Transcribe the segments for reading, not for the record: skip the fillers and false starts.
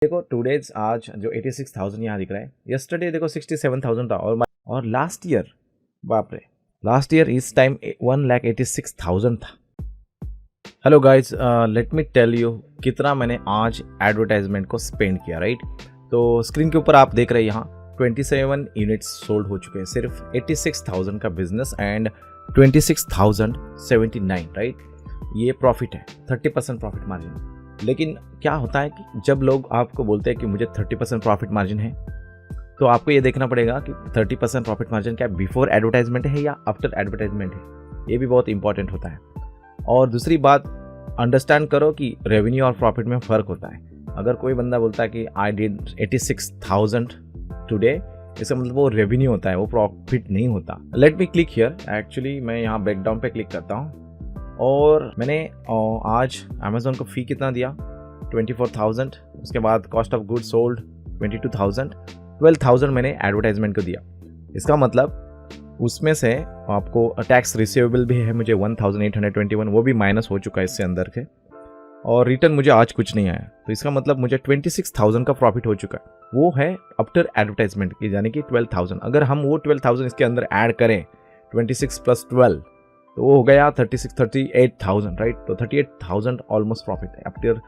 देखो टूडेज आज जो 86,000 यहाँ दिख रहा है, यस्टरडे देखो 67,000 था और लास्ट ईयर बाप रे, लास्ट ईयर इस टाइम 1,86,000 था। Hello guys, let me tell you कितना मैंने आज एडवर्टाइजमेंट को स्पेंड किया, राइट। तो स्क्रीन के ऊपर आप देख रहे हैं यहाँ 27 यूनिट्स सोल्ड हो चुके हैं, सिर्फ 86,000 का बिजनेस एंड 26,079, राइट। ये प्रॉफिट है, 30% प्रॉफिट मार्जिन। लेकिन क्या होता है कि जब लोग आपको बोलते हैं कि मुझे 30% प्रॉफिट मार्जिन है, तो आपको ये देखना पड़ेगा कि 30% प्रॉफिट मार्जिन क्या बिफोर एडवर्टाइजमेंट है या आफ्टर एडवर्टाइजमेंट है। ये भी बहुत इंपॉर्टेंट होता है। और दूसरी बात, अंडरस्टैंड करो कि रेवेन्यू और प्रॉफिट में फ़र्क होता है। अगर कोई बंदा बोलता है कि आई डिड 86,000 टुडे, इसका मतलब वो रेवेन्यू होता है, वो प्रॉफिट नहीं होता। Let me click here. Actually मैं यहाँ ब्रेकडाउन पे क्लिक करता हूँ और मैंने आज अमेजोन को फ़ी कितना दिया, 24,000। उसके बाद कॉस्ट ऑफ गुड सोल्ड 22,000, 12,000 मैंने एडवर्टाइजमेंट को दिया। इसका मतलब उसमें से आपको टैक्स रिसीवेबल भी है मुझे 1,821, वो भी माइनस हो चुका है इससे अंदर के, और रिटर्न मुझे आज कुछ नहीं आया। तो इसका मतलब मुझे 26,000 का प्रॉफिट हो चुका है, वो है आफ्टर एडवर्टाइजमेंट की, यानी कि 12,000। अगर हम वो 12,000 इसके अंदर ऐड करें, 26 प्लस 12, तो वो हो गया 38,000, राइट। तो 38,000 ऑलमोस्ट प्रॉफिट है after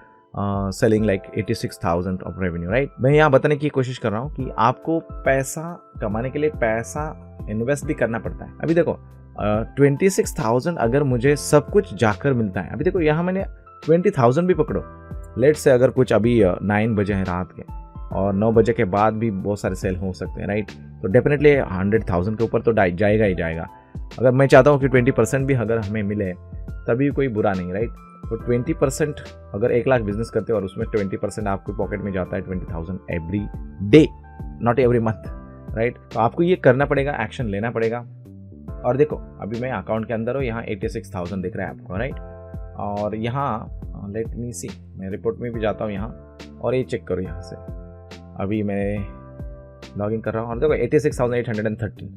selling like 86,000 of revenue, right. मैं यहाँ बताने की कोशिश कर रहा हूँ कि आपको पैसा कमाने के लिए पैसा इन्वेस्ट भी करना पड़ता है। अभी देखो 26,000 अगर मुझे सब कुछ जाकर मिलता है, अभी देखो यहाँ मैंने 20,000 भी पकड़ो, लेट से अगर कुछ अभी 9 बजे हैं रात के और 9 बजे के बाद भी बहुत सारे सेल हो सकते हैं, राइट। तो डेफिनेटली 100,000 के ऊपर तो जाएगा ही जाएगा। अगर मैं चाहता हूँ कि 20% भी अगर हमें मिले तभी कोई बुरा नहीं, राइट। तो 20% अगर 1 लाख बिजनेस करते हो और उसमें 20% आपके पॉकेट में जाता है 20,000 every day, not every month, right. तो आपको ये करना पड़ेगा, एक्शन लेना पड़ेगा। और देखो अभी मैं अकाउंट के अंदर हूँ, यहाँ 86,000 दिख रहा है आपको, राइट। और यहाँ लेट मी सी, मैं रिपोर्ट में भी जाता हूँ यहाँ और ये चेक करो यहाँ से। अभी मैं लॉगिन कर रहा हूँ और देखो 86,813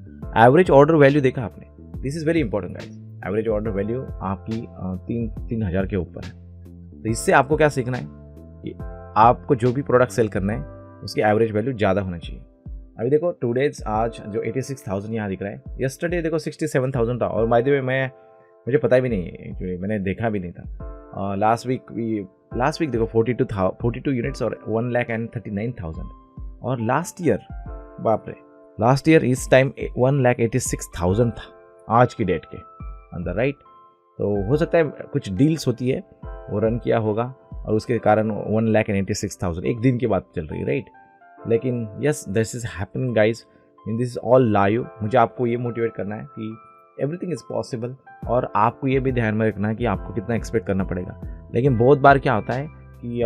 एवरेज ऑर्डर वैल्यू देखा आपने। This is very important guys. Average order value आपकी 3,000 के ऊपर है। तो इससे आपको क्या सीखना है कि आपको जो भी प्रोडक्ट सेल करना है उसकी एवरेज वैल्यू ज़्यादा होना चाहिए। अभी देखो टूडेज आज जो 86,000 यहाँ दिख रहा है, यस्टरडे देखो 67,000 था, और बाय द वे मुझे पता भी नहीं है, एक्चुअली मैंने देखा भी नहीं था। लास्ट वीक देखो 42 यूनिट्स और 1,39,000, और लास्ट ईयर बाप रे, लास्ट ईयर इस टाइम 1,86,000 था आज की डेट के अंदर, राइट। तो हो सकता है कुछ डील्स होती है वो रन किया होगा और उसके कारण 1,86,000 एक दिन की बात चल रही है, राइट। लेकिन yes, this is happening guys, in this all live. मुझे आपको ये मोटिवेट करना है कि एवरीथिंग इज पॉसिबल, और आपको ये भी ध्यान में रखना है कि आपको कितना एक्सपेक्ट करना पड़ेगा। लेकिन बहुत बार क्या होता है कि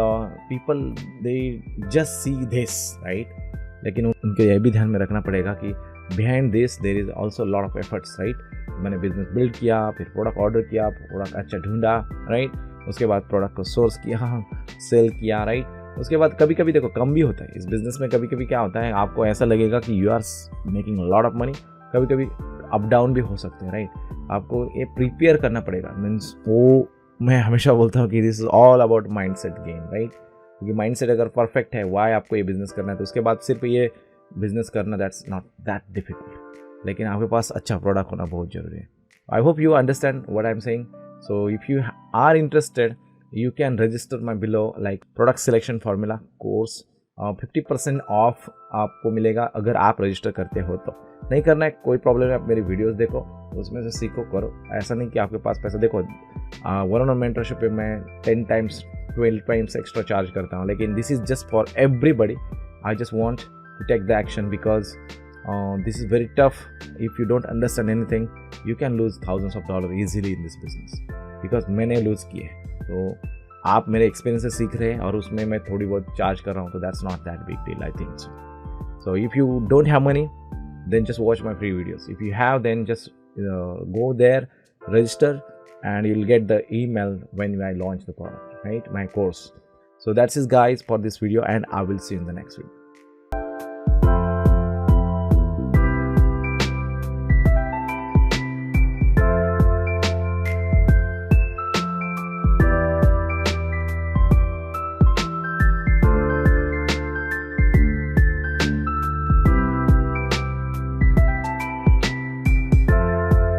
people they just see this, right. लेकिन उनको ये भी ध्यान में रखना पड़ेगा कि behind this there is also lot of efforts, right. मैंने बिजनेस बिल्ड किया, फिर प्रोडक्ट ऑर्डर किया, प्रोडक्ट अच्छा ढूंढा, राइट। उसके बाद प्रोडक्ट को सोर्स किया, सेल किया, राइट। उसके बाद कभी कभी देखो कम भी होता है इस बिजनेस में। कभी कभी क्या होता है, आपको ऐसा लगेगा कि you are making lot of money, कभी कभी अप डाउन भी हो सकते हैं, राइट। आपको ये प्रिपेयर करना पड़ेगा। मीन्स वो मैं हमेशा बोलता हूँ कि this is all about mindset game, right. क्योंकि माइंडसेट अगर परफेक्ट है, वाई आपको ये बिजनेस करना है, तो उसके बाद सिर्फ ये बिजनेस करना दैट्स नॉट दैट डिफिकल्ट। लेकिन आपके पास अच्छा प्रोडक्ट होना बहुत जरूरी है। I hope you understand what I am saying. So if you are interested, you can register my below like product selection formula course। 50% of आपको मिलेगा अगर आप रजिस्टर करते हो। तो नहीं करना है कोई प्रॉब्लम है, आप मेरी वीडियोस देखो, उसमें से सीखो, करो। ऐसा नहीं कि आपके पास पैसा, देखो वन ऑन वन मेंटरशिप पे मैं 10 टाइम्स 12 टाइम्स एक्स्ट्रा चार्ज करता हूँ, लेकिन this is just for everybody. I just want to take the action because this is very tough. If you don't understand anything you can lose thousands of dollar easily in this business, because मैंने lose किए हैं। तो आप मेरे experience से सीख रहे हैं और उसमें मैं थोड़ी बहुत चार्ज कर रहा हूँ, तो that's not that big deal, I think so if you don't have money then just watch my free videos. If you have, then just go there, register, and you'll get the email when I launch the product, right, my course. So that's it guys for this video, and I will see you in the next video.